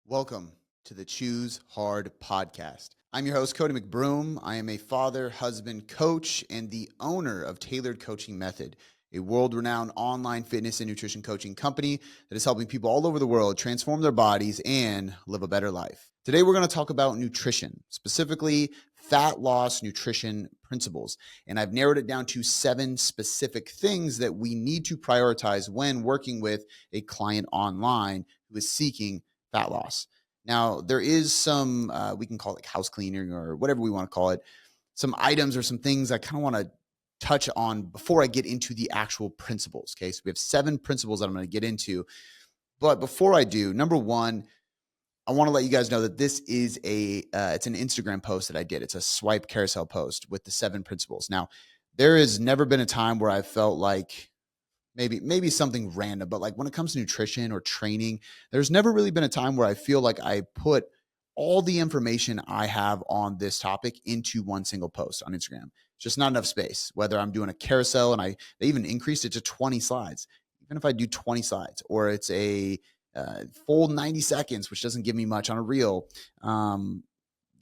Welcome to the Choose Hard podcast. I'm your host, Cody McBroom. I am a father, husband, coach, and the owner of Tailored Coaching Method, a world-renowned online fitness and nutrition coaching company that is helping people all over the world transform their bodies and live a better life. Today, we're going to talk about nutrition, specifically fat loss nutrition principles. And I've narrowed it down to 7 specific things that we need to prioritize when working with a client online who is seeking fat loss. Now, there is some, we can call it house cleaning or whatever we want to call it, some items or some things I kind of want to touch on before I get into the actual principles. Okay, so we have 7 principles that I'm going to get into. But before I do, number one, I want to let you guys know that this is it's an Instagram post that I did. It's a swipe carousel post with the 7 principles. Now, there has never been a time where I felt like maybe something random, but like when it comes to nutrition or training, there's never really been a time where I feel like I put all the information I have on this topic into one single post on Instagram. It's just not enough space. Whether I'm doing a carousel and they even increased it to 20 slides, even if I do 20 slides, or it's a full 90 seconds, which doesn't give me much on a reel. The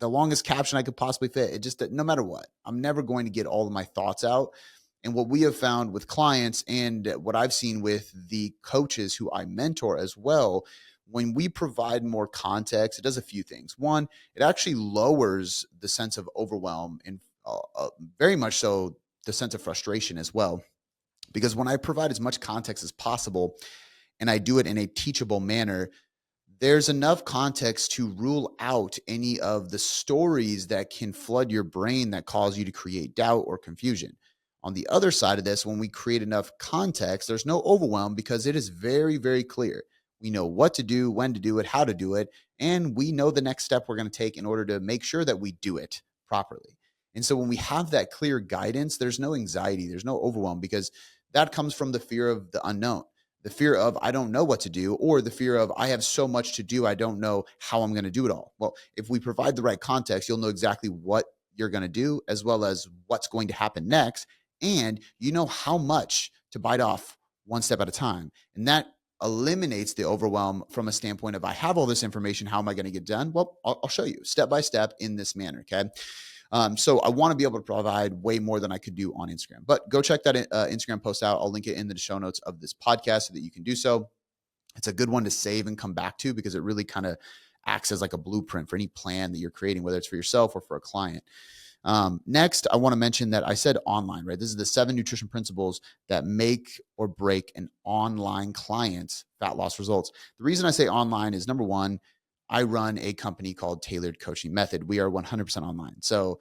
longest caption I could possibly fit. It just, no matter what, I'm never going to get all of my thoughts out. And what we have found with clients and what I've seen with the coaches who I mentor as well, when we provide more context, it does a few things. One, it actually lowers the sense of overwhelm and very much so the sense of frustration as well. Because when I provide as much context as possible and I do it in a teachable manner, there's enough context to rule out any of the stories that can flood your brain that cause you to create doubt or confusion. On the other side of this, when we create enough context, there's no overwhelm because it is very, very clear. We know what to do, when to do it, how to do it, and we know the next step we're going to take in order to make sure that we do it properly. And so when we have that clear guidance, there's no anxiety, there's no overwhelm, because that comes from the fear of the unknown, the fear of I don't know what to do, or the fear of I have so much to do, I don't know how I'm going to do it all. Well, if we provide the right context, you'll know exactly what you're going to do as well as what's going to happen next. And you know how much to bite off one step at a time. And that eliminates the overwhelm from a standpoint of I have all this information. How am I going to get done? Well, I'll show you step by step in this manner. Okay. So I want to be able to provide way more than I could do on Instagram, but go check that Instagram post out. I'll link it in the show notes of this podcast so that you can do so. It's a good one to save and come back to because it really kind of acts as like a blueprint for any plan that you're creating, whether it's for yourself or for a client. Next, I want to mention that I said online, right? This is the 7 nutrition principles that make or break an online client's fat loss results. The reason I say online is number one, I run a company called Tailored Coaching Method. We are 100% online. So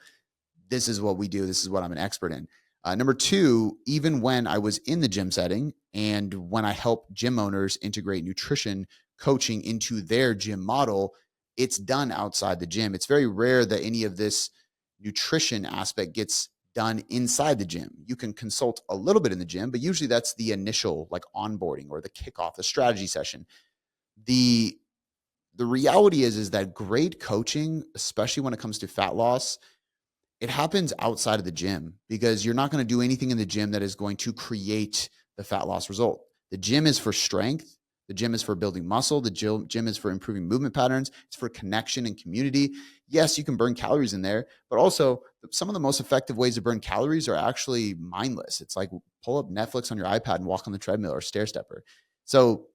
this is what we do. This is what I'm an expert in. Number two, even when I was in the gym setting and when I help gym owners integrate nutrition coaching into their gym model, it's done outside the gym. It's very rare that any of this nutrition aspect gets done inside the gym. You can consult a little bit in the gym, but usually that's the initial like onboarding or the kickoff, the strategy session. The reality is that great coaching, especially when it comes to fat loss, it happens outside of the gym because you're not going to do anything in the gym that is going to create the fat loss result. The gym is for strength. The gym is for building muscle. The gym is for improving movement patterns. It's for connection and community. Yes, you can burn calories in there, but also some of the most effective ways to burn calories are actually mindless. It's like pull up Netflix on your iPad and walk on the treadmill or stair stepper. So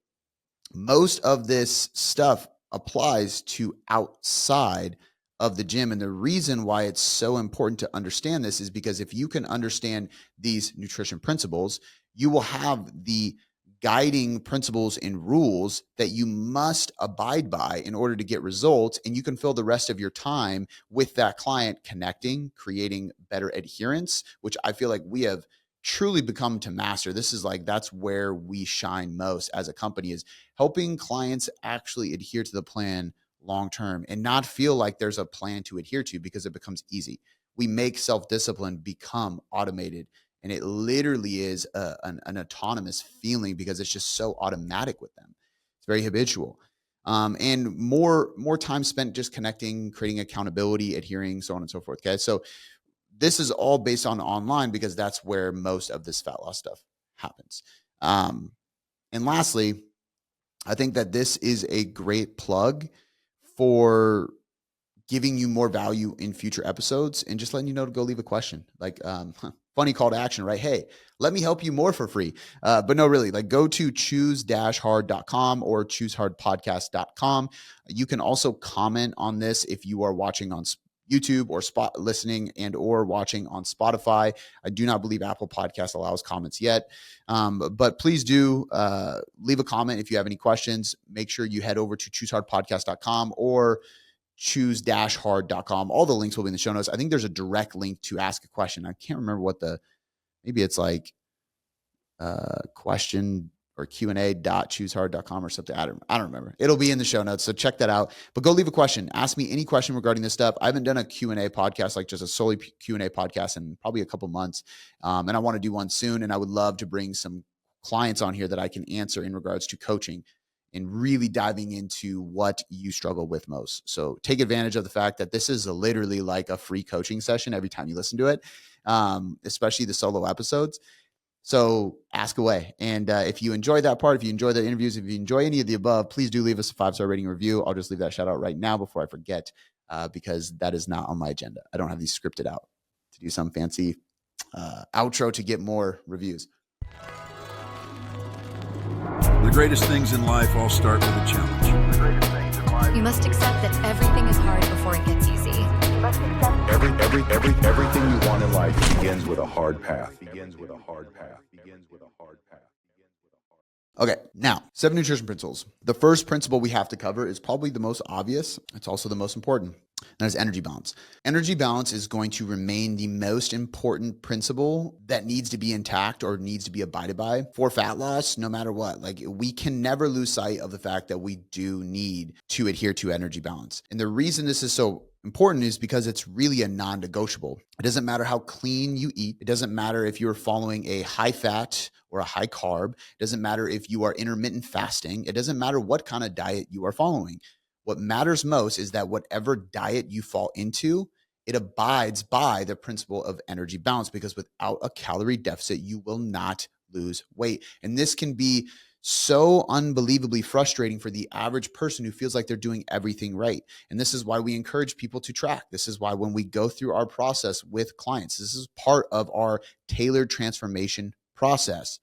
most of this stuff applies to outside of the gym. And the reason why it's so important to understand this is because if you can understand these nutrition principles, you will have the guiding principles and rules that you must abide by in order to get results. And you can fill the rest of your time with that client connecting, creating better adherence, which I feel like we have truly become to master. This is like, that's where we shine most as a company, is helping clients actually adhere to the plan long-term and not feel like there's a plan to adhere to because it becomes easy. We make self-discipline become automated, and it literally is an autonomous feeling because it's just so automatic with them. It's very habitual. And more time spent just connecting, creating accountability, adhering, so on and so forth. Okay. So this is all based on online because that's where most of this fat loss stuff happens. And lastly, I think that this is a great plug for giving you more value in future episodes and just letting you know to go leave a question. Like, funny call to action, right? Hey, let me help you more for free. But no, really, like go to choose-hard.com or choosehardpodcast.com. You can also comment on this if you are watching on YouTube or listening and or watching on Spotify. I do not believe Apple Podcast allows comments yet. But please do leave a comment if you have any questions. Make sure you head over to choosehardpodcast.com or choose-hard.com. All the links will be in the show notes. I think there's a direct link to ask a question. I can't remember what maybe it's like question or Q&A.choosehard.com or something. I don't remember. It'll be in the show notes. So check that out, but go leave a question. Ask me any question regarding this stuff. I haven't done a Q&A podcast, like just a solely Q&A podcast in probably a couple months. And I want to do one soon. And I would love to bring some clients on here that I can answer in regards to coaching and really diving into what you struggle with most. So take advantage of the fact that this is literally like a free coaching session every time you listen to it, especially the solo episodes. So ask away. And if you enjoy that part, if you enjoy the interviews, if you enjoy any of the above, please do leave us a 5-star rating review. I'll just leave that shout out right now before I forget, because that is not on my agenda. I don't have these scripted out to do some fancy outro to get more reviews. The greatest things in life all start with a challenge. You must accept that everything is hard before it gets easy. You must accept everything you want in life begins with a hard path. Okay, now, 7 nutrition principles. The first principle we have to cover is probably the most obvious. It's also the most important. That is energy balance. Energy balance is going to remain the most important principle that needs to be intact or needs to be abided by for fat loss, no matter what. Like, we can never lose sight of the fact that we do need to adhere to energy balance. And the reason this is so important is because it's really a non-negotiable. It doesn't matter how clean you eat. It doesn't matter if you're following a high fat or a high carb. It doesn't matter if you are intermittent fasting. It doesn't matter what kind of diet you are following. What matters most is that whatever diet you fall into, it abides by the principle of energy balance, because without a calorie deficit, you will not lose weight. And this can be so unbelievably frustrating for the average person who feels like they're doing everything right. And this is why we encourage people to track. This is why when we go through our process with clients, this is part of our tailored transformation process.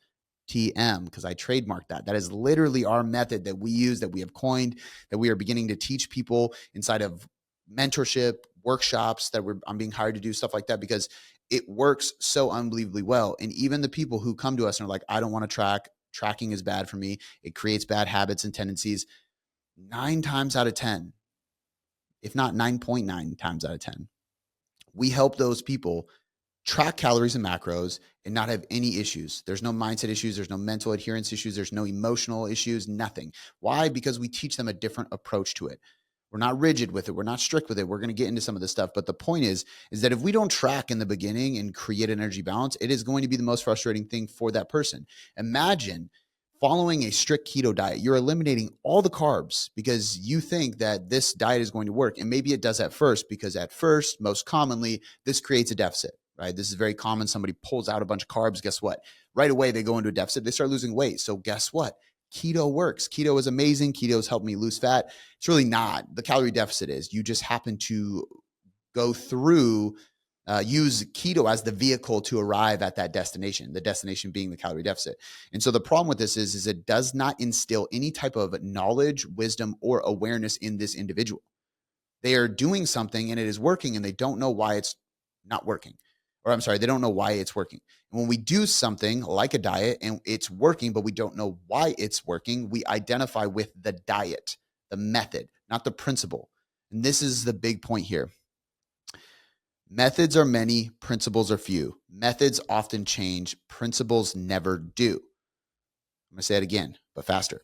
TM, because I trademarked that. That is literally our method that we use, that we have coined, that we are beginning to teach people inside of mentorship, workshops that I'm being hired to do, stuff like that, because it works so unbelievably well. And even the people who come to us and are like, I don't want to track, tracking is bad for me, it creates bad habits and tendencies, 9 times out of 10, if not 9.9 times out of 10, we help those people track calories and macros and not have any issues. There's no mindset issues. There's no mental adherence issues. There's no emotional issues, nothing. Why? Because we teach them a different approach to it. We're not rigid with it. We're not strict with it. We're going to get into some of this stuff. But the point is that if we don't track in the beginning and create an energy balance, it is going to be the most frustrating thing for that person. Imagine following a strict keto diet. You're eliminating all the carbs because you think that this diet is going to work. And maybe it does at first, because at first, most commonly, this creates a deficit. Right? This is very common. Somebody pulls out a bunch of carbs. Guess what? Right away, they go into a deficit. They start losing weight. So guess what? Keto works. Keto is amazing. Keto's helped me lose fat. It's really not. The calorie deficit is. You just happen to go through, use keto as the vehicle to arrive at that destination, the destination being the calorie deficit. And so the problem with this is it does not instill any type of knowledge, wisdom, or awareness in this individual. They are doing something and it is working, and they don't know why it's not working. Or I'm sorry, they don't know why it's working. And when we do something like a diet and it's working, but we don't know why it's working, we identify with the diet, the method, not the principle. And this is the big point here. Methods are many, principles are few. Methods often change, principles never do. I'm going to say it again, but faster.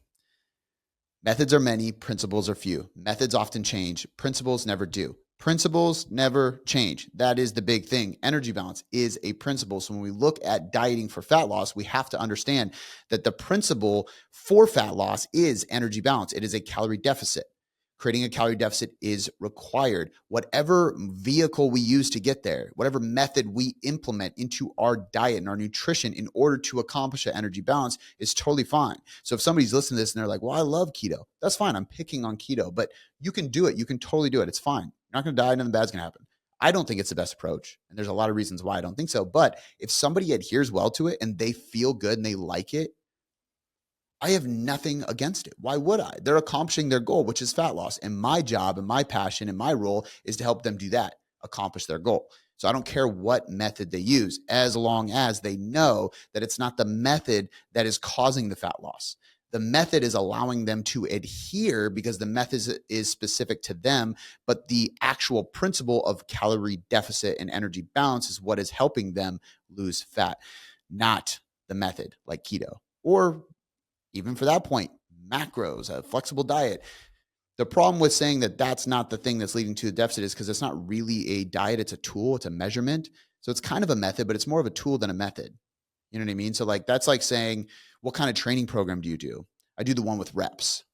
Methods are many, principles are few. Methods often change, principles never do. Principles never change. That is the big thing. Energy balance is a principle. So when we look at dieting for fat loss, we have to understand that the principle for fat loss is energy balance. It is a calorie deficit. Creating a calorie deficit is required. Whatever vehicle we use to get there, whatever method we implement into our diet and our nutrition in order to accomplish an energy balance is totally fine. So if somebody's listening to this and they're like, well, I love keto, that's fine. I'm picking on keto, but you can do it. You can totally do it. It's fine. You're not going to die. Nothing bad's going to happen. I don't think it's the best approach. And there's a lot of reasons why I don't think so. But if somebody adheres well to it and they feel good and they like it, I have nothing against it. Why would I? They're accomplishing their goal, which is fat loss. And my job and my passion and my role is to help them do that, accomplish their goal. So I don't care what method they use, as long as they know that it's not the method that is causing the fat loss. The method is allowing them to adhere because the method is specific to them, but the actual principle of calorie deficit and energy balance is what is helping them lose fat, not the method like keto or even for that point, macros, a flexible diet. The problem with saying that that's not the thing that's leading to the deficit is because it's not really a diet. It's a tool. It's a measurement. So it's kind of a method, but it's more of a tool than a method. You know what I mean? So like, that's like saying, what kind of training program do you do? I do the one with reps.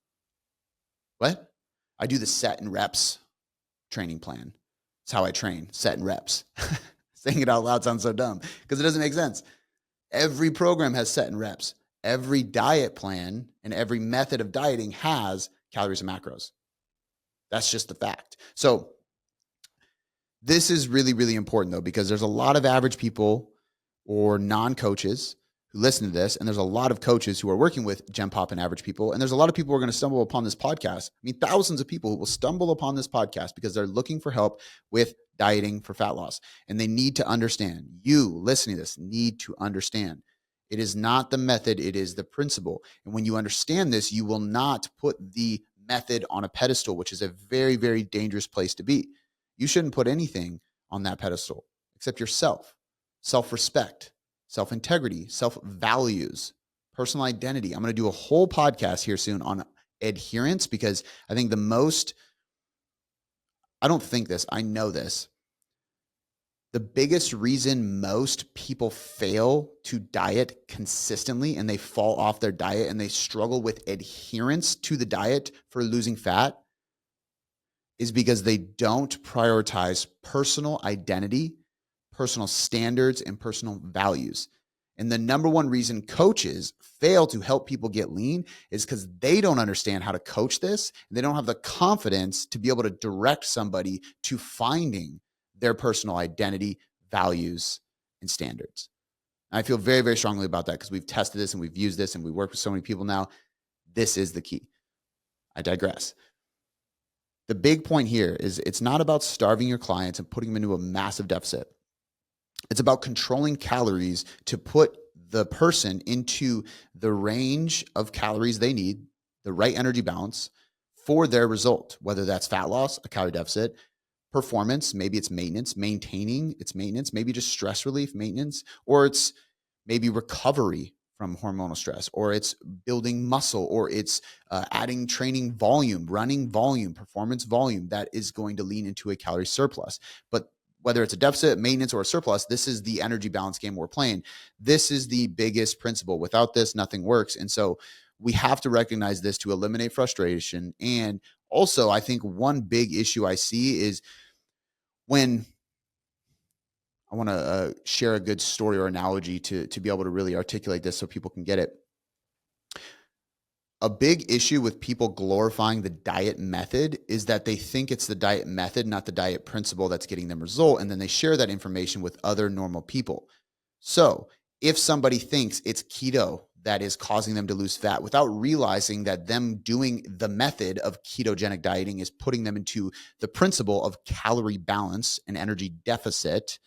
What? I do the set and reps training plan. That's how I train, set and reps. Saying it out loud sounds so dumb because it doesn't make sense. Every program has set and reps. Every diet plan and every method of dieting has calories and macros. That's just the fact. So this is really, really important though, because there's a lot of average people or non-coaches who listen to this. And there's a lot of coaches who are working with Gen Pop and average people. And there's a lot of people who are going to stumble upon this podcast. I mean, thousands of people who will stumble upon this podcast because they're looking for help with dieting for fat loss. And they need to understand, you listening to this need to understand, it is not the method, it is the principle. And when you understand this, you will not put the method on a pedestal, which is a very, very dangerous place to be. You shouldn't put anything on that pedestal except yourself, self-respect, self-integrity, self-values, personal identity. I'm going to do a whole podcast here soon on adherence because I think I know this. The biggest reason most people fail to diet consistently and they fall off their diet and they struggle with adherence to the diet for losing fat is because they don't prioritize personal identity, personal standards, and personal values. And the number one reason coaches fail to help people get lean is because they don't understand how to coach this. And they don't have the confidence to be able to direct somebody to finding their personal identity, values, and standards. And I feel very, very strongly about that because we've tested this and we've used this and we work with so many people now. This is the key. I digress. The big point here is it's not about starving your clients and putting them into a massive deficit. It's about controlling calories to put the person into the range of calories they need, the right energy balance for their result, whether that's fat loss, a calorie deficit, performance, maybe it's maintenance, maintaining its maintenance, maybe just stress relief maintenance, or it's maybe recovery from hormonal stress, or it's building muscle, or it's adding training volume, running volume, performance volume that is going to lean into a calorie surplus. But whether it's a deficit, maintenance, or a surplus, this is the energy balance game we're playing. This is the biggest principle. Without this, nothing works. And so we have to recognize this to eliminate frustration. And also, I think one big issue I see is when I want to share a good story or analogy to be able to really articulate this so people can get it. A big issue with people glorifying the diet method is that they think it's the diet method, not the diet principle that's getting them result. And then they share that information with other normal people. So if somebody thinks it's keto that is causing them to lose fat without realizing that them doing the method of ketogenic dieting is putting them into the principle of calorie balance and energy deficit,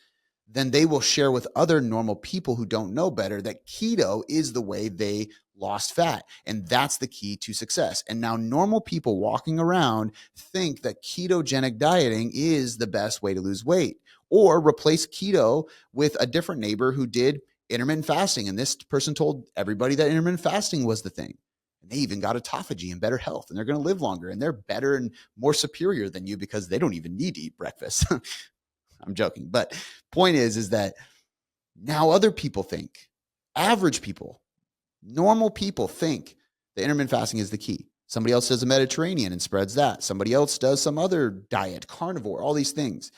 then they will share with other normal people who don't know better that keto is the way they lost fat. And that's the key to success. And now normal people walking around think that ketogenic dieting is the best way to lose weight, or replace keto with a different neighbor who did intermittent fasting. And this person told everybody that intermittent fasting was the thing. And they even got autophagy and better health, and they're going to live longer, and they're better and more superior than you because they don't even need to eat breakfast. I'm joking. But point is that now other people think, average people, normal people think that intermittent fasting is the key. Somebody else does a Mediterranean and spreads that. Somebody else does some other diet, carnivore, all these things.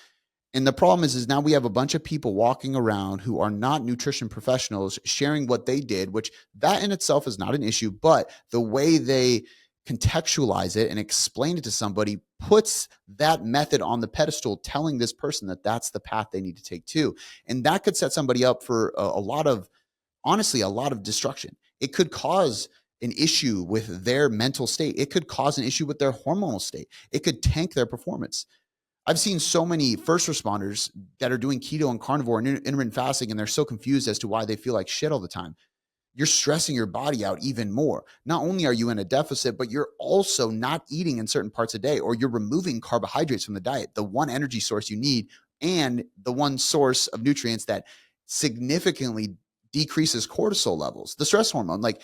And the problem is now we have a bunch of people walking around who are not nutrition professionals sharing what they did, which that in itself is not an issue, but the way they contextualize it and explain it to somebody puts that method on the pedestal, telling this person that that's the path they need to take too. And that could set somebody up for a lot of, honestly, a lot of destruction. It could cause an issue with their mental state. It could cause an issue with their hormonal state. It could tank their performance. I've seen so many first responders that are doing keto and carnivore and intermittent fasting, and they're so confused as to why they feel like shit all the time. You're stressing your body out even more. Not only are you in a deficit, but you're also not eating in certain parts of the day, or you're removing carbohydrates from the diet, the one energy source you need, and the one source of nutrients that significantly decreases cortisol levels, the stress hormone. Like,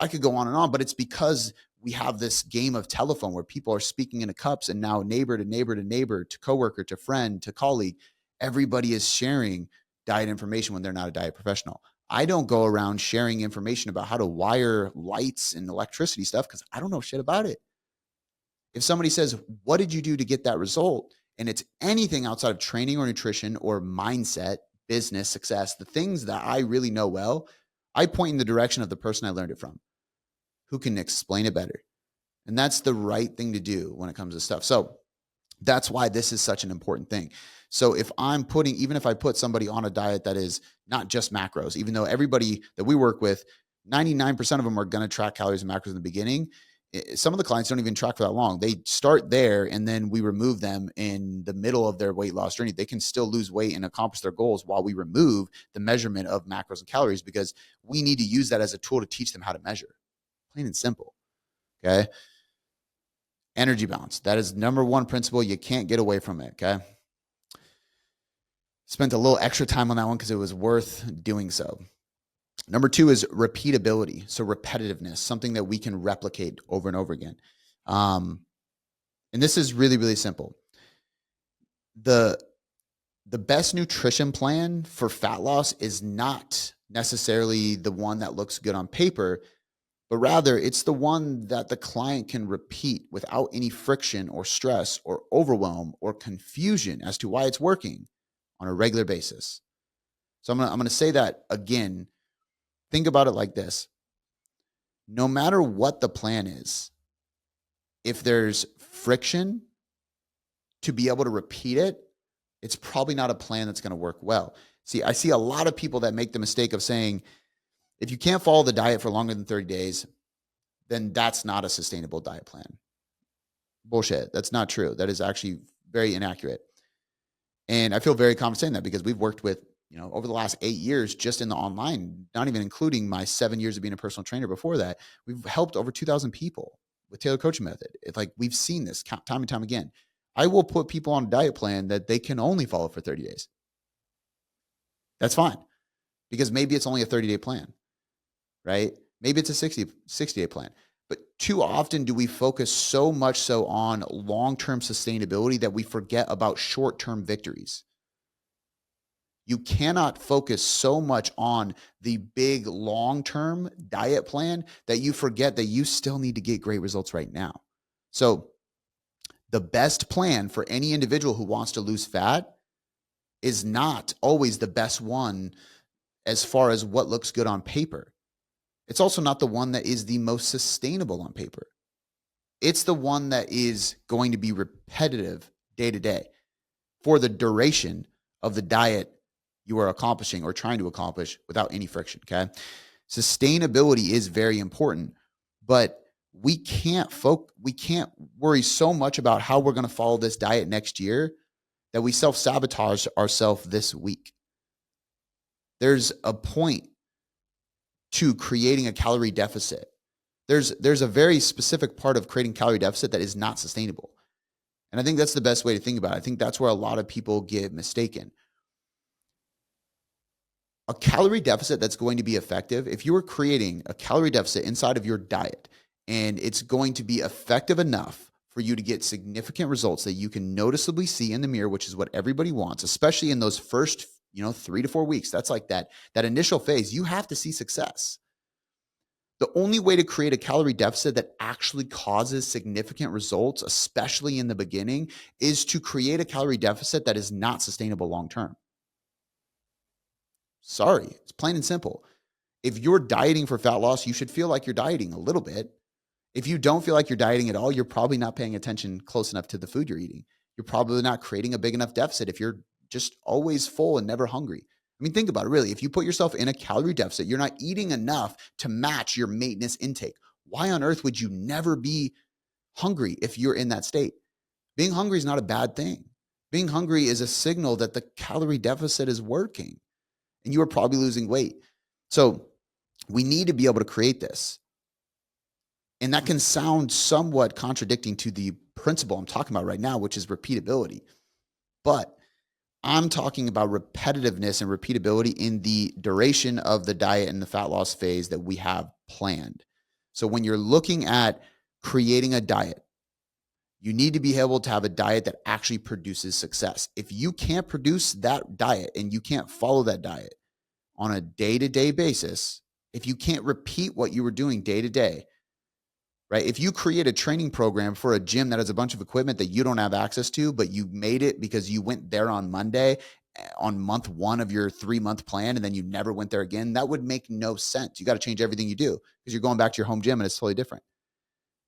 I could go on, but it's because we have this game of telephone where people are speaking into cups, and now neighbor to neighbor to neighbor to coworker to friend to colleague, everybody is sharing diet information when they're not a diet professional. I don't go around sharing information about how to wire lights and electricity stuff because I don't know shit about it. If somebody says, what did you do to get that result? And it's anything outside of training or nutrition or mindset, business, success, the things that I really know well, I point in the direction of the person I learned it from, who can explain it better. And that's the right thing to do when it comes to stuff. So that's why this is such an important thing. So if even if I put somebody on a diet that is not just macros, even though everybody that we work with, 99% of them are going to track calories and macros in the beginning. Some of the clients don't even track for that long. They start there and then we remove them in the middle of their weight loss journey. They can still lose weight and accomplish their goals while we remove the measurement of macros and calories, because we need to use that as a tool to teach them how to measure. Plain and simple. Okay. Energy balance. That is number one principle. You can't get away from it. Okay. Spent a little extra time on that one because it was worth doing so. Number two is repeatability. So repetitiveness, something that we can replicate over and over again. And this is really, really simple. The best nutrition plan for fat loss is not necessarily the one that looks good on paper, but rather it's the one that the client can repeat without any friction or stress or overwhelm or confusion as to why it's working on a regular basis. So I'm going to say that again. Think about it like this. No matter what the plan is, if there's friction to be able to repeat it, it's probably not a plan that's going to work well. See, I see a lot of people that make the mistake of saying, if you can't follow the diet for longer than 30 days, then that's not a sustainable diet plan. Bullshit. That's not true. That is actually very inaccurate. And I feel very confident saying that because we've worked with, over the last 8 years, just in the online, not even including my 7 years of being a personal trainer before that, we've helped over 2,000 people with Tailored Coaching Method. It's like, we've seen this time and time again. I will put people on a diet plan that they can only follow for 30 days. That's fine, because maybe it's only a 30-day plan, right? Maybe it's a 60-day plan. But too often do we focus so much so on long-term sustainability that we forget about short-term victories. You cannot focus so much on the big long-term diet plan that you forget that you still need to get great results right now. So the best plan for any individual who wants to lose fat is not always the best one as far as what looks good on paper. It's also not the one that is the most sustainable on paper. It's the one that is going to be repetitive day to day for the duration of the diet you are accomplishing or trying to accomplish without any friction. Okay. Sustainability is very important, but we can't worry so much about how we're going to follow this diet next year that we self-sabotage ourselves this week. There's a point to creating a calorie deficit. There's a very specific part of creating calorie deficit that is not sustainable. And I think that's the best way to think about it. I think that's where a lot of people get mistaken. A calorie deficit that's going to be effective, if you are creating a calorie deficit inside of your diet and it's going to be effective enough for you to get significant results that you can noticeably see in the mirror, which is what everybody wants, especially in those first 3 to 4 weeks. That's like that initial phase. You have to see success. The only way to create a calorie deficit that actually causes significant results, especially in the beginning, is to create a calorie deficit that is not sustainable long term. Sorry, it's plain and simple. If you're dieting for fat loss, you should feel like you're dieting a little bit. If you don't feel like you're dieting at all, you're probably not paying attention close enough to the food you're eating. You're probably not creating a big enough deficit if you're just always full and never hungry. I mean, think about it, really. If you put yourself in a calorie deficit, you're not eating enough to match your maintenance intake. Why on earth would you never be hungry if you're in that state? Being hungry is not a bad thing. Being hungry is a signal that the calorie deficit is working and you are probably losing weight. So we need to be able to create this. And that can sound somewhat contradicting to the principle I'm talking about right now, which is repeatability. But I'm talking about repetitiveness and repeatability in the duration of the diet and the fat loss phase that we have planned. So when you're looking at creating a diet, you need to be able to have a diet that actually produces success. If you can't produce that diet and you can't follow that diet on a day-to-day basis, if you can't repeat what you were doing day to day, right? If you create a training program for a gym that has a bunch of equipment that you don't have access to, but you made it because you went there on Monday on month 1 of your 3-month plan, and then you never went there again, that would make no sense. You got to change everything you do because you're going back to your home gym and it's totally different,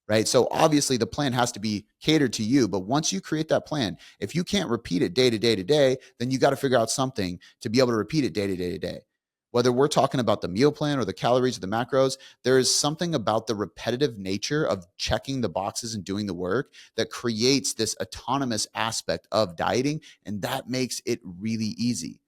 right? So obviously the plan has to be catered to you, but once you create that plan, if you can't repeat it day to day to day, then you got to figure out something to be able to repeat it day to day to day. Whether we're talking about the meal plan or the calories or the macros, there is something about the repetitive nature of checking the boxes and doing the work that creates this autonomous aspect of dieting, and that makes it really easy.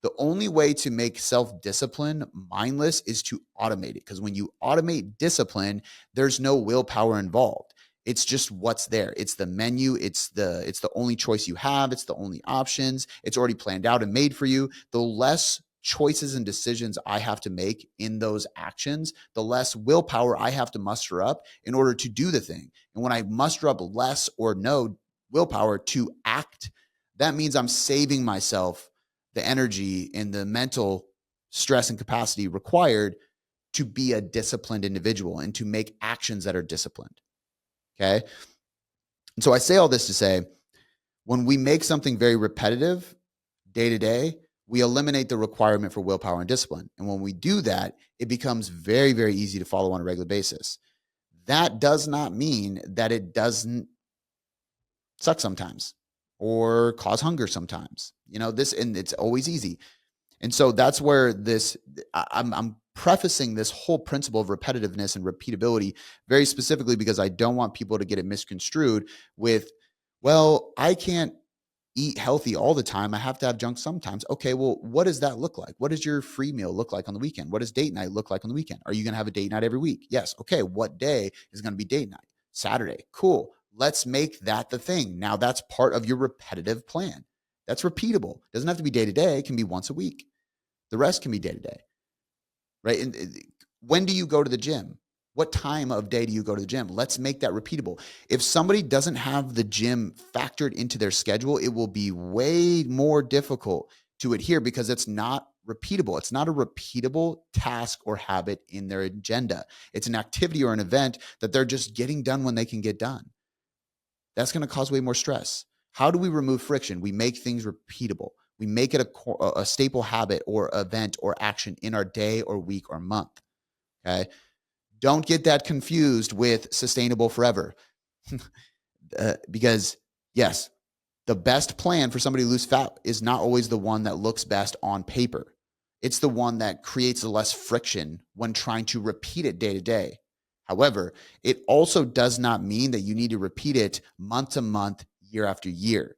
The only way to make self-discipline mindless is to automate it, because when you automate discipline, there's no willpower involved. It's just what's there. It's the menu. It's the only choice you have. It's the only options. It's already planned out and made for you. The less choices and decisions I have to make in those actions, the less willpower I have to muster up in order to do the thing. And when I muster up less or no willpower to act, that means I'm saving myself the energy and the mental stress and capacity required to be a disciplined individual and to make actions that are disciplined. Okay. And so I say all this to say, when we make something very repetitive day to day, we eliminate the requirement for willpower and discipline. And when we do that, it becomes very, very easy to follow on a regular basis. That does not mean that it doesn't suck sometimes or cause hunger sometimes. And it's always easy. And so that's where I'm prefacing this whole principle of repetitiveness and repeatability very specifically because I don't want people to get it misconstrued with, well, I can't eat healthy all the time. I have to have junk sometimes. Okay, well, what does that look like? What does your free meal look like on the weekend? What does date night look like on the weekend? Are you going to have a date night every week? Yes. Okay, what day is going to be date night? Saturday. Cool. Let's make that the thing. Now that's part of your repetitive plan. That's repeatable. It doesn't have to be day to day. It can be once a week. The rest can be day to day, right? And when do you go to the gym? What time of day do you go to the gym? Let's make that repeatable. If somebody doesn't have the gym factored into their schedule, it will be way more difficult to adhere because it's not repeatable. It's not a repeatable task or habit in their agenda. It's an activity or an event that they're just getting done when they can get done. That's going to cause way more stress. How do we remove friction? We make things repeatable. We make it a staple habit or event or action in our day or week or month. Okay. Don't get that confused with sustainable forever. Because yes, the best plan for somebody to lose fat is not always the one that looks best on paper. It's the one that creates less friction when trying to repeat it day to day. However, it also does not mean that you need to repeat it month to month, year after year.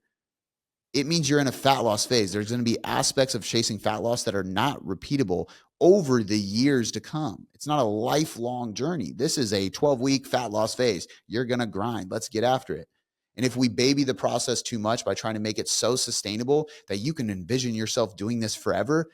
It means you're in a fat loss phase. There's going to be aspects of chasing fat loss that are not repeatable over the years to come. It's not a lifelong journey. This is a 12-week fat loss phase. You're going to grind. Let's get after it. And if we baby the process too much by trying to make it so sustainable that you can envision yourself doing this forever,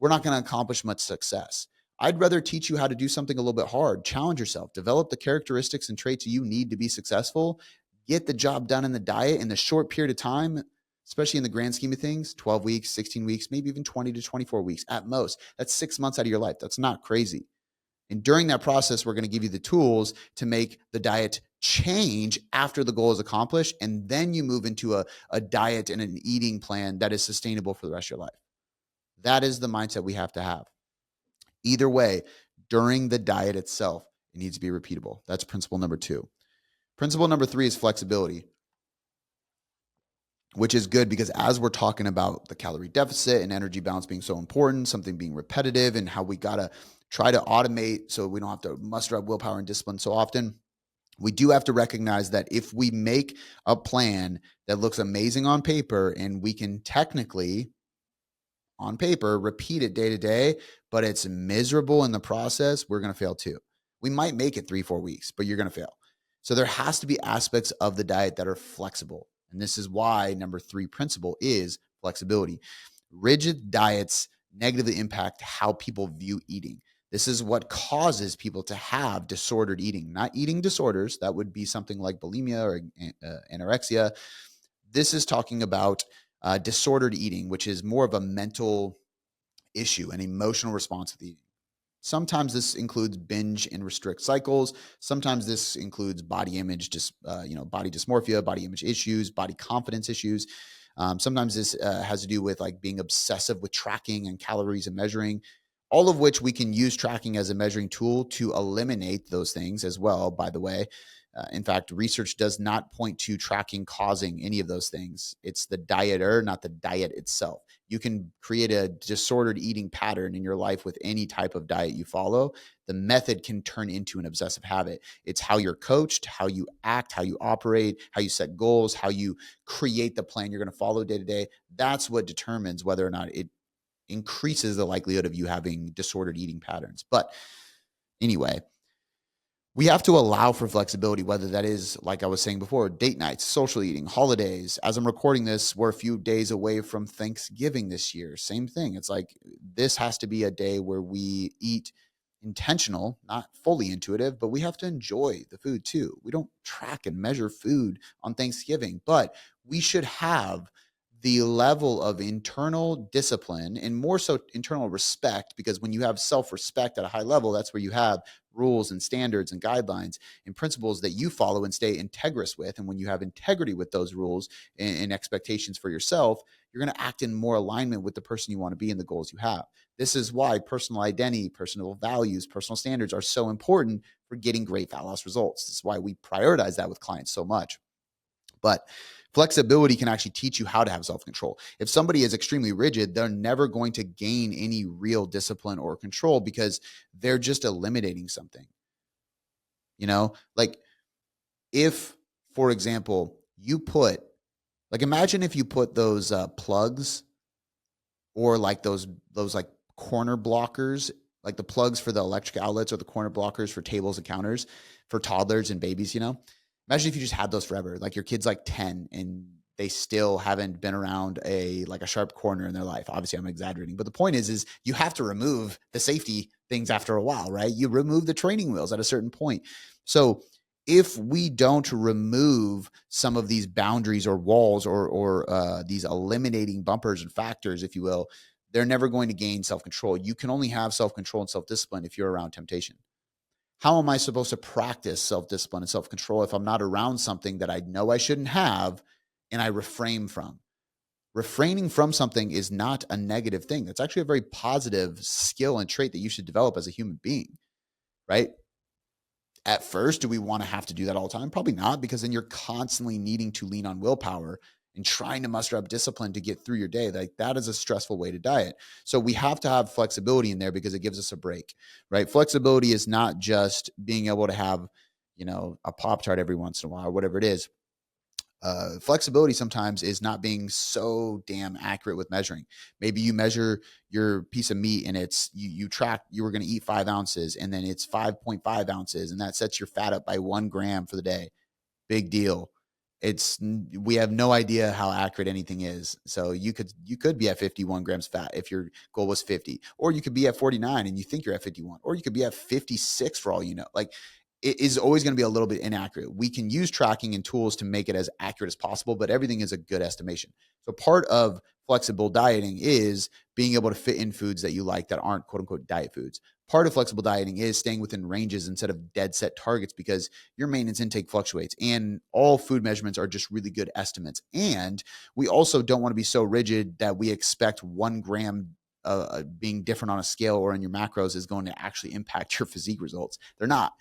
we're not going to accomplish much success. I'd rather teach you how to do something a little bit hard, challenge yourself, develop the characteristics and traits you need to be successful, get the job done in the diet in the short period of time, especially in the grand scheme of things, 12 weeks, 16 weeks, maybe even 20 to 24 weeks at most. That's 6 months out of your life. That's not crazy. And during that process, we're going to give you the tools to make the diet change after the goal is accomplished. And then you move into a diet and an eating plan that is sustainable for the rest of your life. That is the mindset we have to have. Either way, during the diet itself, it needs to be repeatable. That's principle number 2. Principle number 3 is flexibility, which is good because as we're talking about the calorie deficit and energy balance being so important, something being repetitive, and how we got to try to automate so we don't have to muster up willpower and discipline so often, we do have to recognize that if we make a plan that looks amazing on paper and we can technically, on paper, repeat it day to day, but it's miserable in the process, we're going to fail too. We might make it 3-4 weeks, but you're going to fail. So there has to be aspects of the diet that are flexible. And this is why number 3 principle is flexibility. Rigid diets negatively impact how people view eating. This is what causes people to have disordered eating, not eating disorders. That would be something like bulimia or anorexia. This is talking about disordered eating, which is more of a mental issue, an emotional response to eating. Sometimes this includes binge and restrict cycles. Sometimes this includes body image, body dysmorphia, body image issues, body confidence issues. Sometimes this has to do with like being obsessive with tracking and calories and measuring, all of which we can use tracking as a measuring tool to eliminate those things as well, by the way. In fact, research does not point to tracking causing any of those things. It's the dieter, not the diet itself. You can create a disordered eating pattern in your life with any type of diet you follow. The method can turn into an obsessive habit. It's how you're coached, how you act, how you operate, how you set goals, how you create the plan you're going to follow day to day. That's what determines whether or not it increases the likelihood of you having disordered eating patterns. But anyway, we have to allow for flexibility, whether that is, like I was saying before, date nights, social eating, holidays. As I'm recording this, we're a few days away from Thanksgiving this year. Same thing. It's like this has to be a day where we eat intentional, not fully intuitive, but we have to enjoy the food too. We don't track and measure food on Thanksgiving, but we should have the level of internal discipline and more so internal respect, because when you have self-respect at a high level, that's where you have rules and standards and guidelines and principles that you follow and stay integrous with. And when you have integrity with those rules and expectations for yourself, you're going to act in more alignment with the person you want to be and the goals you have. This is why personal identity, personal values, personal standards are so important for getting great fat loss results. This is why we prioritize that with clients so much. But flexibility can actually teach you how to have self-control. If somebody is extremely rigid, they're never going to gain any real discipline or control because they're just eliminating something. Like if, for example, imagine if you put those plugs or like those like corner blockers, like the plugs for the electric outlets or the corner blockers for tables and counters for toddlers and babies, Imagine if you just had those forever, like your kid's like 10 and they still haven't been around a sharp corner in their life. Obviously I'm exaggerating, but the point is you have to remove the safety things after a while, right? You remove the training wheels at a certain point. So if we don't remove some of these boundaries or walls or these eliminating bumpers and factors, if you will, they're never going to gain self-control. You can only have self-control and self-discipline if you're around temptation. How am I supposed to practice self-discipline and self-control if I'm not around something that I know I shouldn't have and I refrain from? Refraining from something is not a negative thing. That's actually a very positive skill and trait that you should develop as a human being, right? At first, do we want to have to do that all the time? Probably not, because then you're constantly needing to lean on willpower and trying to muster up discipline to get through your day. Like that is a stressful way to diet. So we have to have flexibility in there because it gives us a break, right? Flexibility is not just being able to have, a Pop-Tart every once in a while or whatever it is. Flexibility sometimes is not being so damn accurate with measuring. Maybe you measure your piece of meat and it's you track you were going to eat 5 ounces and then it's 5.5 ounces and that sets your fat up by 1 gram for the day. Big deal. We have no idea how accurate anything is. So you could be at 51 grams fat if your goal was 50, or you could be at 49 and you think you're at 51, or you could be at 56 for all you know. Like it is always going to be a little bit inaccurate. We can use tracking and tools to make it as accurate as possible, but everything is a good estimation. So part of flexible dieting is being able to fit in foods that you like that aren't quote unquote diet foods. part of flexible dieting is staying within ranges instead of dead set targets, because your maintenance intake fluctuates and all food measurements are just really good estimates. And we also don't want to be so rigid that we expect 1 gram being different on a scale or in your macros is going to actually impact your physique results. They're not.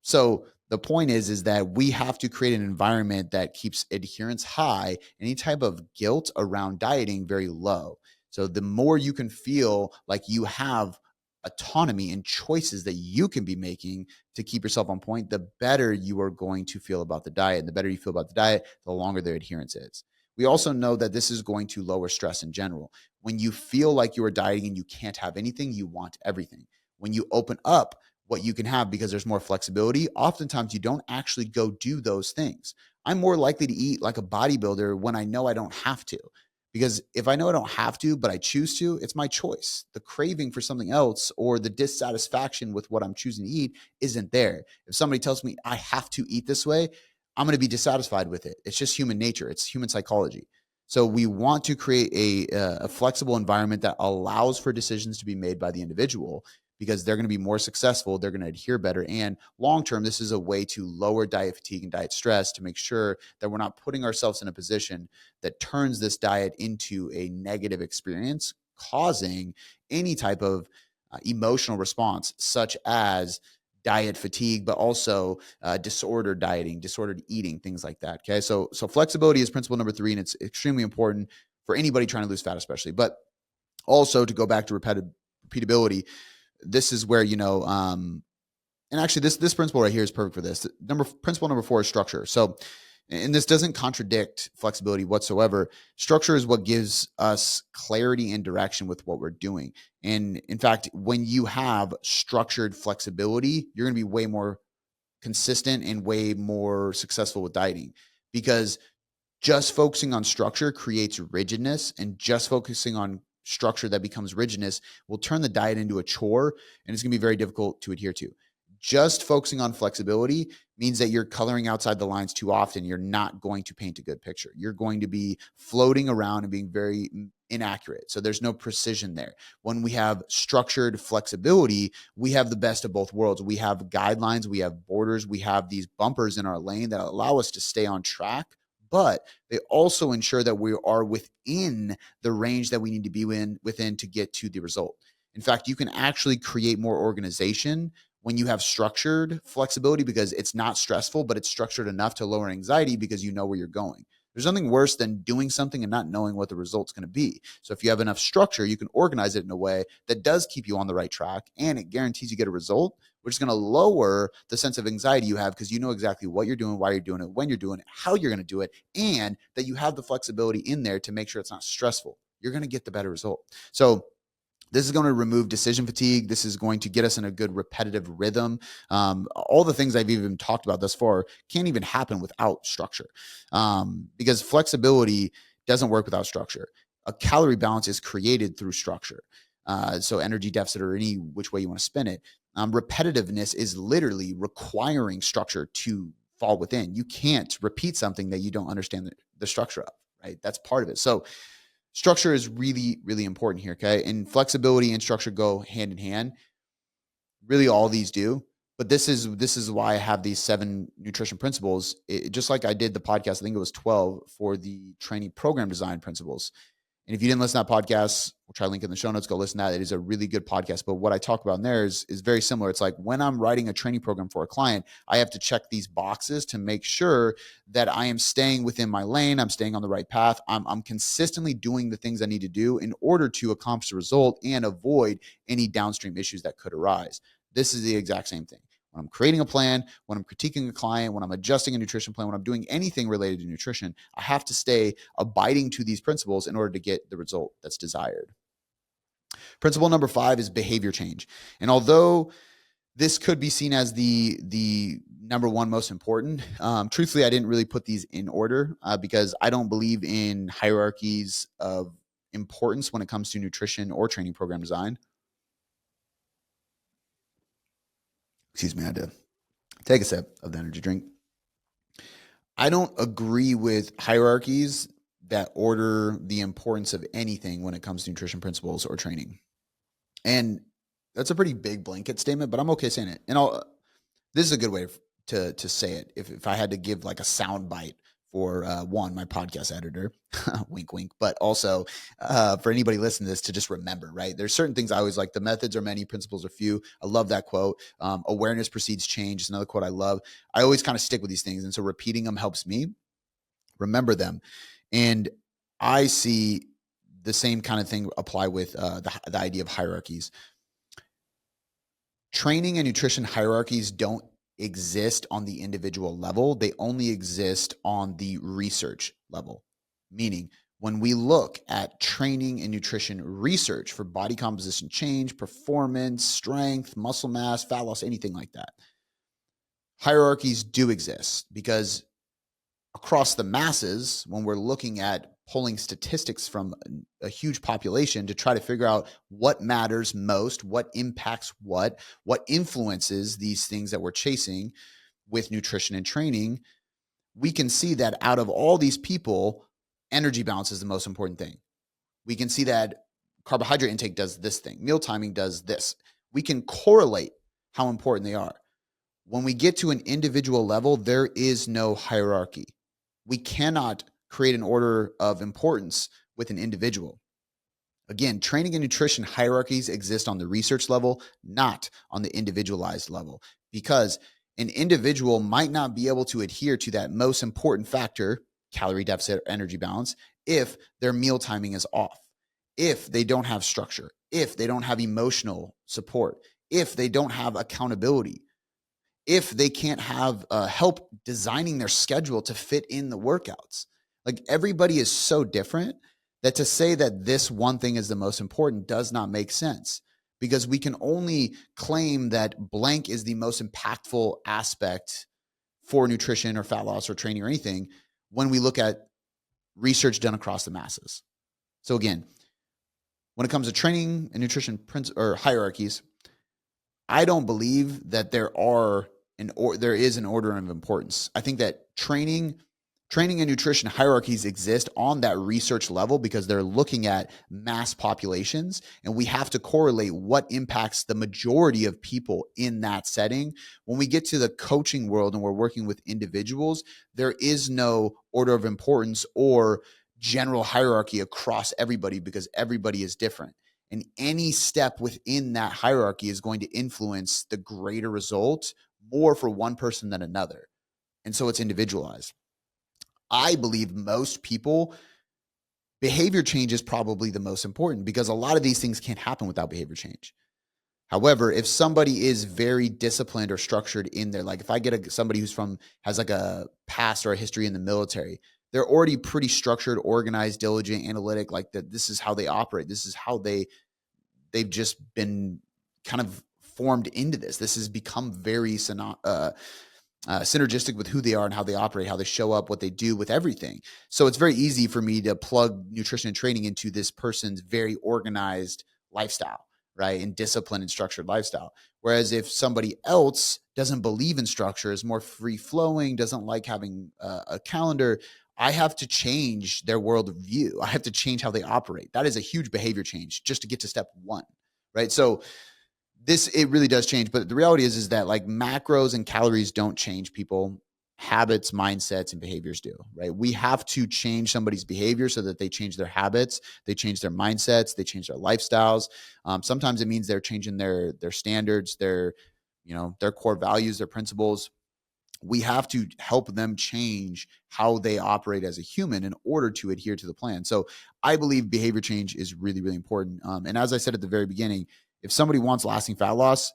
So the point is that we have to create an environment that keeps adherence high, any type of guilt around dieting very low. So the more you can feel like you have autonomy and choices that you can be making to keep yourself on point, the better you are going to feel about the diet. And the better you feel about the diet, the longer the adherence is. We also know that this is going to lower stress in general. When you feel like you are dieting and you can't have anything, you want everything. When you open up what you can have because there's more flexibility, oftentimes you don't actually go do those things. I'm more likely to eat like a bodybuilder when I know I don't have to. Because if I know I don't have to, but I choose to, it's my choice. The craving for something else or the dissatisfaction with what I'm choosing to eat isn't there. If somebody tells me I have to eat this way, I'm going to be dissatisfied with it. It's just human nature. It's human psychology. So we want to create a flexible environment that allows for decisions to be made by the individual, because they're going to be more successful, they're going to adhere better. And long-term, this is a way to lower diet fatigue and diet stress, to make sure that we're not putting ourselves in a position that turns this diet into a negative experience, causing any type of emotional response, such as diet fatigue, but also disordered dieting, disordered eating, things like that. Okay. So flexibility is principle number 3, and it's extremely important for anybody trying to lose fat, especially. But also, to go back to repeatability, this is where, and actually this principle right here is perfect for this. Principle number 4 is structure. So, and this doesn't contradict flexibility whatsoever. Structure is what gives us clarity and direction with what we're doing. And in fact, when you have structured flexibility, you're going to be way more consistent and way more successful with dieting, because just focusing on structure creates rigidness, and just focusing on structure that becomes rigidness will turn the diet into a chore, and it's going to be very difficult to adhere to. Just focusing on flexibility means that you're coloring outside the lines too often. You're not going to paint a good picture. You're going to be floating around and being very inaccurate. So there's no precision there. When we have structured flexibility, we have the best of both worlds. We have guidelines, we have borders, we have these bumpers in our lane that allow us to stay on track, but they also ensure that we are within the range that we need to be within to get to the result. In fact, you can actually create more organization when you have structured flexibility, because it's not stressful, but it's structured enough to lower anxiety because you know where you're going. There's nothing worse than doing something and not knowing what the result's going to be. So if you have enough structure, you can organize it in a way that does keep you on the right track, and it guarantees you get a result, which is going to lower the sense of anxiety you have, because you know exactly what you're doing, why you're doing it, when you're doing it, how you're going to do it, and that you have the flexibility in there to make sure it's not stressful. You're going to get the better result. So this is going to remove decision fatigue. This is going to get us in a good repetitive rhythm. All the things I've even talked about thus far can't even happen without structure, because flexibility doesn't work without structure. A calorie balance is created through structure. So energy deficit, or any which way you want to spin it. Repetitiveness is literally requiring structure to fall within. You can't repeat something that you don't understand the structure of, right? That's part of it. So structure is really, really important here, okay? And flexibility and structure go hand in hand. Really, all these do. But this is why I have these 7 nutrition principles. Just like I did the podcast, I think it was 12 for the training program design principles. And if you didn't listen to that podcast, we'll try to link in the show notes. Go listen to that. It is a really good podcast. But what I talk about in there is very similar. It's like when I'm writing a training program for a client, I have to check these boxes to make sure that I am staying within my lane. I'm staying on the right path. I'm consistently doing the things I need to do in order to accomplish the result and avoid any downstream issues that could arise. This is the exact same thing. When I'm creating a plan, when I'm critiquing a client, when I'm adjusting a nutrition plan, when I'm doing anything related to nutrition, I have to stay abiding to these principles in order to get the result that's desired. Principle number 5 is behavior change. And although this could be seen as the number 1 most important, truthfully, I didn't really put these in order because I don't believe in hierarchies of importance when it comes to nutrition or training program design. Excuse me, I had to take a sip of the energy drink. I don't agree with hierarchies that order the importance of anything when it comes to nutrition principles or training. And that's a pretty big blanket statement, but I'm okay saying it. And this is a good way to say it. If I had to give like a sound bite for one, my podcast editor, wink, wink, but also for anybody listening to this to just remember, right? There's certain things I always like. The methods are many, principles are few. I love that quote. Awareness precedes change is another quote I love. I always kind of stick with these things. And so repeating them helps me remember them. And I see the same kind of thing apply with the idea of hierarchies. Training and nutrition hierarchies don't exist on the individual level. They only exist on the research level. Meaning, when we look at training and nutrition research for body composition change, performance, strength, muscle mass, fat loss, anything like that, hierarchies do exist because across the masses, when we're looking at pulling statistics from a huge population to try to figure out what matters most, what impacts what influences these things that we're chasing with nutrition and training, we can see that out of all these people, energy balance is the most important thing. We can see that carbohydrate intake does this thing, meal timing does this. We can correlate how important they are. When we get to an individual level, there is no hierarchy. We cannot create an order of importance with an individual. Again, training and nutrition hierarchies exist on the research level, not on the individualized level, because an individual might not be able to adhere to that most important factor, calorie deficit or energy balance, if their meal timing is off, if they don't have structure, if they don't have emotional support, if they don't have accountability, if they can't have help designing their schedule to fit in the workouts. Like, everybody is so different that to say that this one thing is the most important does not make sense, because we can only claim that blank is the most impactful aspect for nutrition or fat loss or training or anything when we look at research done across the masses. So again, when it comes to training and nutrition or hierarchies, I don't believe that there is an order of importance. I think that training and nutrition hierarchies exist on that research level because they're looking at mass populations, and we have to correlate what impacts the majority of people in that setting. When we get to the coaching world and we're working with individuals, there is no order of importance or general hierarchy across everybody because everybody is different. And any step within that hierarchy is going to influence the greater result more for one person than another. And so it's individualized. I believe most people, behavior change is probably the most important because a lot of these things can't happen without behavior change. However, if somebody is very disciplined or structured in there, like if I get somebody has like a past or a history in the military, they're already pretty structured, organized, diligent, analytic, like that. This is how they operate. This is how they've just been kind of formed into this. This has become very synergistic with who they are and how they operate, how they show up, what they do with everything. So it's very easy for me to plug nutrition and training into this person's very organized lifestyle, right? And disciplined and structured lifestyle. Whereas if somebody else doesn't believe in structure, is more free flowing, doesn't like having a calendar, I have to change their worldview. I have to change how they operate. That is a huge behavior change just to get to step one, right? So it really does change. But the reality is that like macros and calories don't change people. Habits, mindsets, and behaviors do, right? We have to change somebody's behavior so that they change their habits, they change their mindsets, they change their lifestyles. Sometimes it means they're changing their standards, their core values, their principles. We have to help them change how they operate as a human in order to adhere to the plan. So I believe behavior change is really, really important. And as I said at the very beginning, if somebody wants lasting fat loss,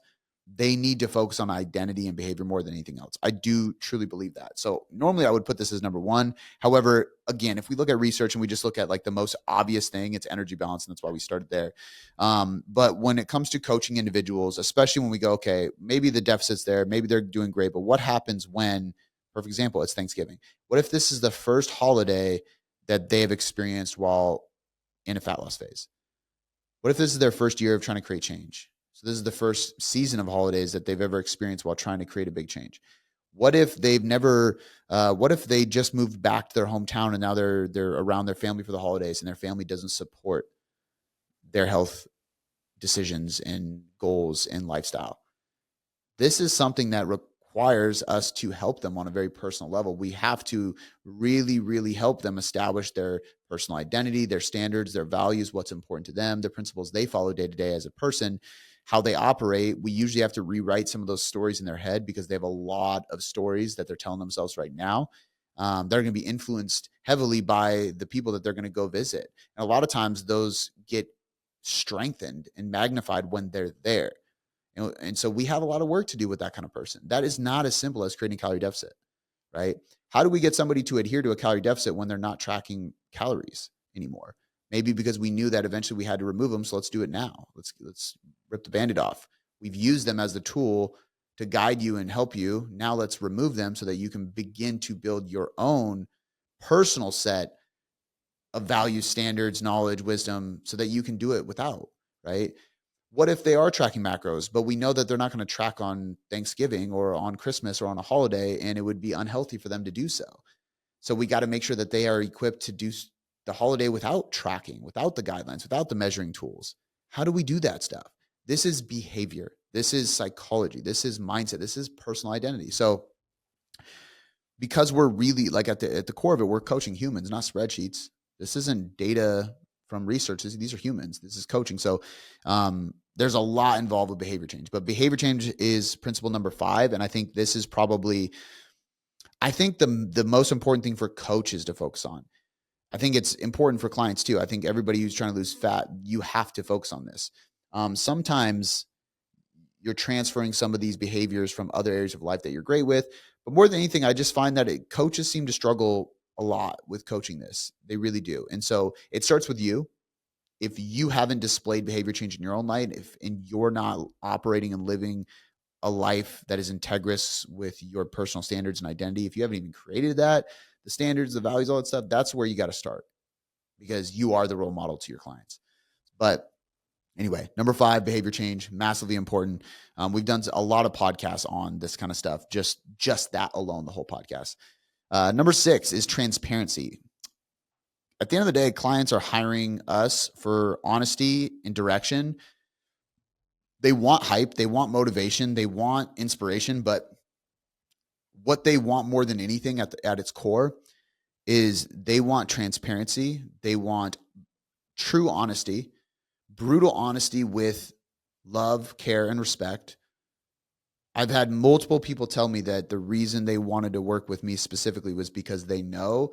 they need to focus on identity and behavior more than anything else. I do truly believe that. So normally I would put this as number one. However, again, if we look at research and we just look at like the most obvious thing, it's energy balance. And that's why we started there. But when it comes to coaching individuals, especially when we go, okay, maybe the deficit's there, maybe they're doing great, but what happens when, perfect example, it's Thanksgiving. What if this is the first holiday that they have experienced while in a fat loss phase? What if this is their first year of trying to create change? So this is the first season of holidays that they've ever experienced while trying to create a big change. What if what if they just moved back to their hometown and now they're around their family for the holidays and their family doesn't support their health decisions and goals and lifestyle. This is something that requires us to help them on a very personal level. We have to really, really help them establish their personal identity, their standards, their values, what's important to them, the principles they follow day to day as a person, how they operate. We usually have to rewrite some of those stories in their head because they have a lot of stories that they're telling themselves right now. They're going to be influenced heavily by the people that they're going to go visit. And a lot of times those get strengthened and magnified when they're there. And so we have a lot of work to do with that kind of person. That is not as simple as creating a calorie deficit, right? How do we get somebody to adhere to a calorie deficit when they're not tracking calories anymore? Maybe because we knew that eventually we had to remove them. So let's do it now. Let's rip the Band-Aid off. We've used them as the tool to guide you and help you. Now let's remove them so that you can begin to build your own personal set of values, standards, knowledge, wisdom, so that you can do it without, right? What if they are tracking macros, but we know that they're not going to track on Thanksgiving or on Christmas or on a holiday, and it would be unhealthy for them to do so. So we got to make sure that they are equipped to do the holiday without tracking, without the guidelines, without the measuring tools. How do we do that stuff? This is behavior. This is psychology. This is mindset. This is personal identity. So because we're really like at the core of it, we're coaching humans, not spreadsheets. This isn't data from research. These are humans. This is coaching. So there's a lot involved with behavior change, but behavior change is principle number 5. And I think this is probably, the most important thing for coaches to focus on. I think it's important for clients too. I think everybody who's trying to lose fat, you have to focus on this. Sometimes you're transferring some of these behaviors from other areas of life that you're great with. But more than anything, I just find that coaches seem to struggle a lot with coaching this. They really do. And so it starts with you. If you haven't displayed behavior change in your own life, and you're not operating and living a life that is integrous with your personal standards and identity, if you haven't even created that, the standards, the values, all that stuff, that's where you got to start, because you are the role model to your clients. But anyway, number 5, behavior change, massively important. We've done a lot of podcasts on this kind of stuff, just that alone, the whole podcast. Number 6 is transparency. At the end of the day, clients are hiring us for honesty and direction. They want hype, they want motivation, they want inspiration, but what they want more than anything at its core is they want transparency. They want true honesty, brutal honesty with love, care, and respect. I've had multiple people tell me that the reason they wanted to work with me specifically was because they know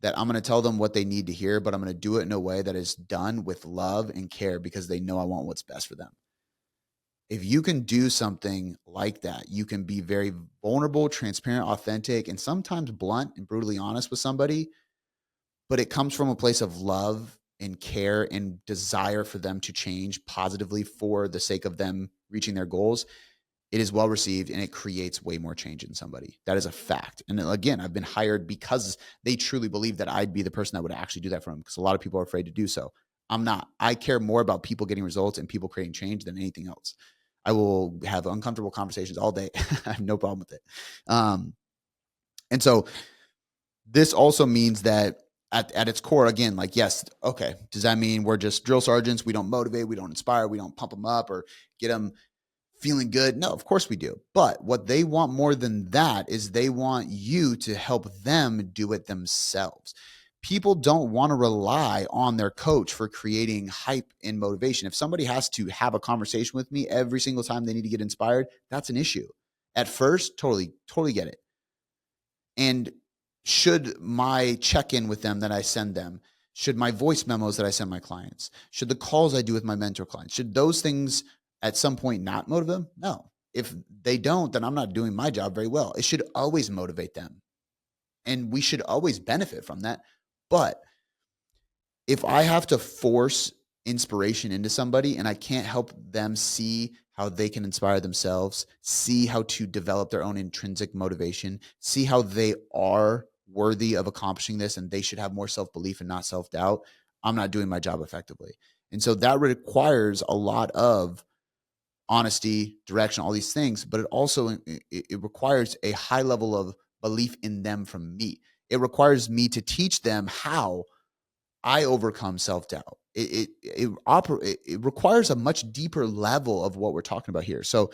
that I'm going to tell them what they need to hear, but I'm going to do it in a way that is done with love and care, because they know I want what's best for them. If you can do something like that, you can be very vulnerable, transparent, authentic, and sometimes blunt and brutally honest with somebody, but it comes from a place of love and care and desire for them to change positively for the sake of them reaching their goals. It is well received, and it creates way more change in somebody. That is a fact. And again, I've been hired because they truly believe that I'd be the person that would actually do that for them, because a lot of people are afraid to do so. I'm not. I care more about people getting results and people creating change than anything else. I will have uncomfortable conversations all day. I have no problem with it. And so this also means that at its core, again, like, yes, okay, does that mean we're just drill sergeants? We don't motivate, we don't inspire, we don't pump them up or get them feeling good? No, of course we do. But what they want more than that is they want you to help them do it themselves. People don't want to rely on their coach for creating hype and motivation. If somebody has to have a conversation with me every single time they need to get inspired, that's an issue. At first, totally get it. And should my check-in with them that I send them, should my voice memos that I send my clients, should the calls I do with my mentor clients, should those things at some point not motivate them? No. If they don't, then I'm not doing my job very well. It should always motivate them. And we should always benefit from that. But if I have to force inspiration into somebody and I can't help them see how they can inspire themselves, see how to develop their own intrinsic motivation, see how they are worthy of accomplishing this and they should have more self-belief and not self-doubt, I'm not doing my job effectively. And so that requires a lot of honesty, direction, all these things, but it also it requires a high level of belief in them from me. It requires me to teach them how I overcome self-doubt, it requires a much deeper level of what we're talking about here. So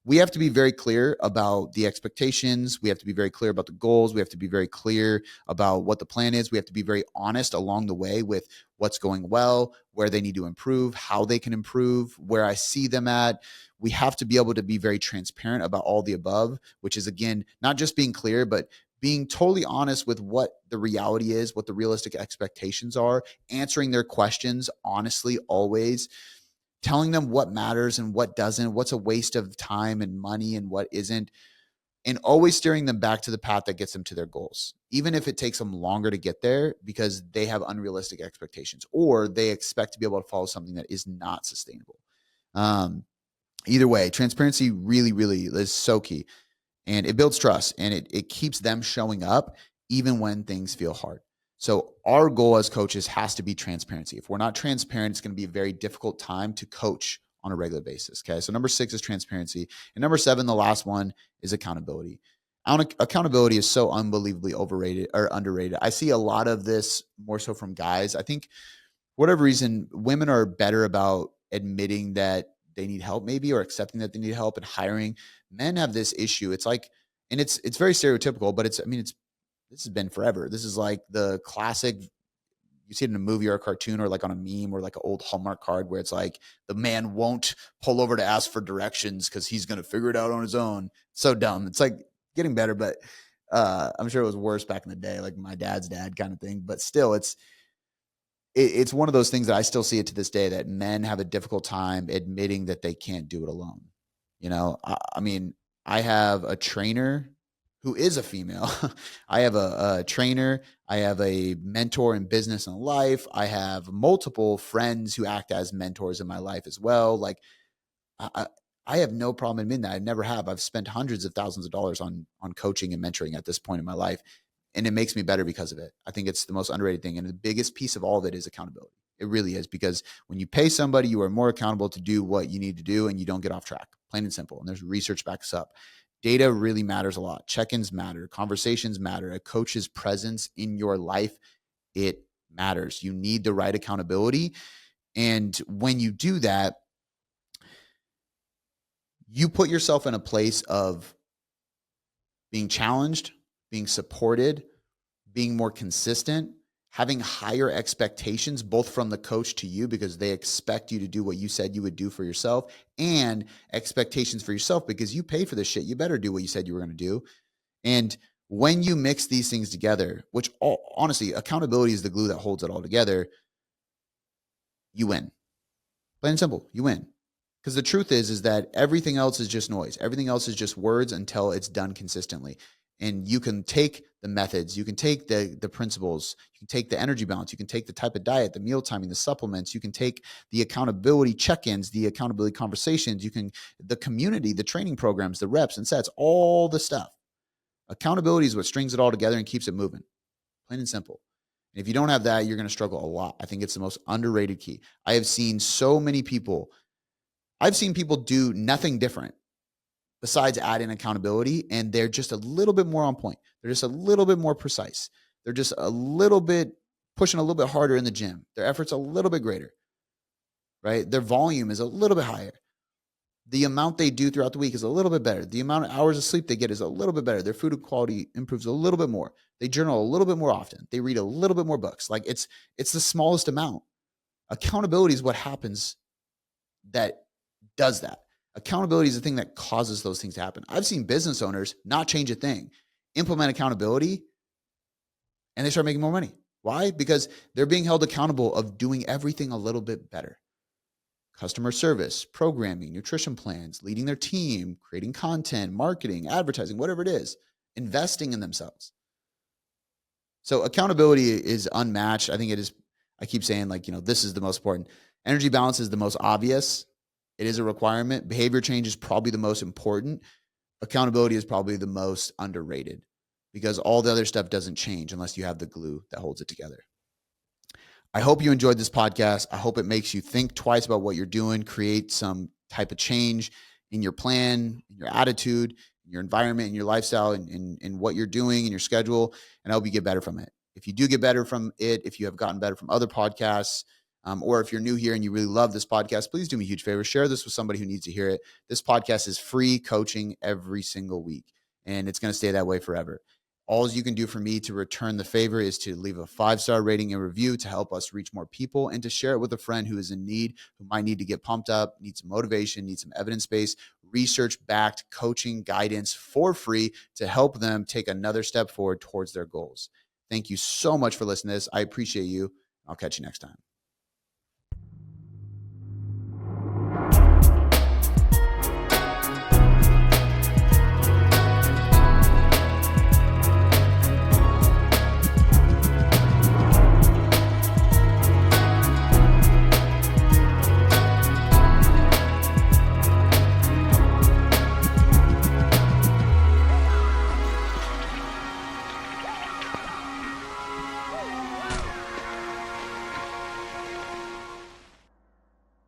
we have to be very clear about the expectations. We have to be very clear about the goals. We have to be very clear about what the plan is. We have to be very honest along the way with what's going well, where they need to improve, how they can improve, where I see them at. We have to be able to be very transparent about all the above, which is, again, not just being clear, but being totally honest with what the reality is, what the realistic expectations are, answering their questions honestly, always, telling them what matters and what doesn't, what's a waste of time and money and what isn't, and always steering them back to the path that gets them to their goals, even if it takes them longer to get there because they have unrealistic expectations or they expect to be able to follow something that is not sustainable. Either way, transparency really, really is so key, and it builds trust, and it keeps them showing up even when things feel hard. So our goal as coaches has to be transparency. If we're not transparent, it's going to be a very difficult time to coach on a regular basis. Okay. So number 6 is transparency. And number 7, the last one, is accountability. Accountability is so unbelievably overrated or underrated. I see a lot of this more so from guys. I think for whatever reason, women are better about admitting that they need help maybe, or accepting that they need help and hiring. Men have this issue. It's like, and it's very stereotypical, but this has been forever. This is like the classic, you see it in a movie or a cartoon or like on a meme or like an old Hallmark card where it's like the man won't pull over to ask for directions because he's going to figure it out on his own. So dumb. It's like getting better, but I'm sure it was worse back in the day, like my dad's dad kind of thing. But still, it's one of those things that I still see it to this day, that men have a difficult time admitting that they can't do it alone. I have a trainer who is a female. I have a trainer. I have a mentor in business and life. I have multiple friends who act as mentors in my life as well. Like I have no problem admitting that. I never have. I've spent hundreds of thousands of dollars on coaching and mentoring at this point in my life. And it makes me better because of it. I think it's the most underrated thing. And the biggest piece of all of it is accountability. It really is, because when you pay somebody, you are more accountable to do what you need to do and you don't get off track, plain and simple. And there's research backs up. Data really matters a lot. Check-ins matter. Conversations matter. A coach's presence in your life, it matters. You need the right accountability. And when you do that, you put yourself in a place of being challenged, being supported, being more consistent, having higher expectations, both from the coach to you, because they expect you to do what you said you would do for yourself, and expectations for yourself because you pay for this shit. You better do what you said you were going to do. And when you mix these things together, which honestly, accountability is the glue that holds it all together, you win. Plain and simple, you win. Because the truth is that everything else is just noise. Everything else is just words until it's done consistently. And you can take the methods, you can take the principles, you can take the energy balance, you can take the type of diet, the meal timing, the supplements, you can take the accountability check-ins, the accountability conversations, the community, the training programs, the reps and sets, all the stuff. Accountability is what strings it all together and keeps it moving. Plain and simple. And if you don't have that, you're going to struggle a lot. I think it's the most underrated key. I have seen so many people, do nothing different besides add in accountability, and they're just a little bit more on point. They're just a little bit more precise. They're just a little bit pushing a little bit harder in the gym. Their effort's a little bit greater, right? Their volume is a little bit higher. The amount they do throughout the week is a little bit better. The amount of hours of sleep they get is a little bit better. Their food quality improves a little bit more. They journal a little bit more often. They read a little bit more books. Like it's the smallest amount. Accountability is what happens that does that. Accountability is the thing that causes those things to happen. I've seen business owners not change a thing, implement accountability, and they start making more money. Why? Because they're being held accountable of doing everything a little bit better. Customer service, programming, nutrition plans, leading their team, creating content, marketing, advertising, whatever it is, investing in themselves. So accountability is unmatched. I think it is. I keep saying this is the most important. Energy balance is the most obvious. It is a requirement. Behavior change is probably the most important. Accountability is probably the most underrated, because all the other stuff doesn't change unless you have the glue that holds it together. I hope you enjoyed this podcast. I hope it makes you think twice about what you're doing, create some type of change in your plan, in your attitude, in your environment, in your lifestyle, in what you're doing, in your schedule, and I hope you get better from it. If you do get better from it, if you have gotten better from other podcasts, Or if you're new here and you really love this podcast, please do me a huge favor. Share this with somebody who needs to hear it. This podcast is free coaching every single week, and it's going to stay that way forever. All you can do for me to return the favor is to leave a 5-star rating and review to help us reach more people, and to share it with a friend who is in need, who might need to get pumped up, need some motivation, need some evidence-based, research-backed coaching guidance for free to help them take another step forward towards their goals. Thank you so much for listening to this. I appreciate you. I'll catch you next time.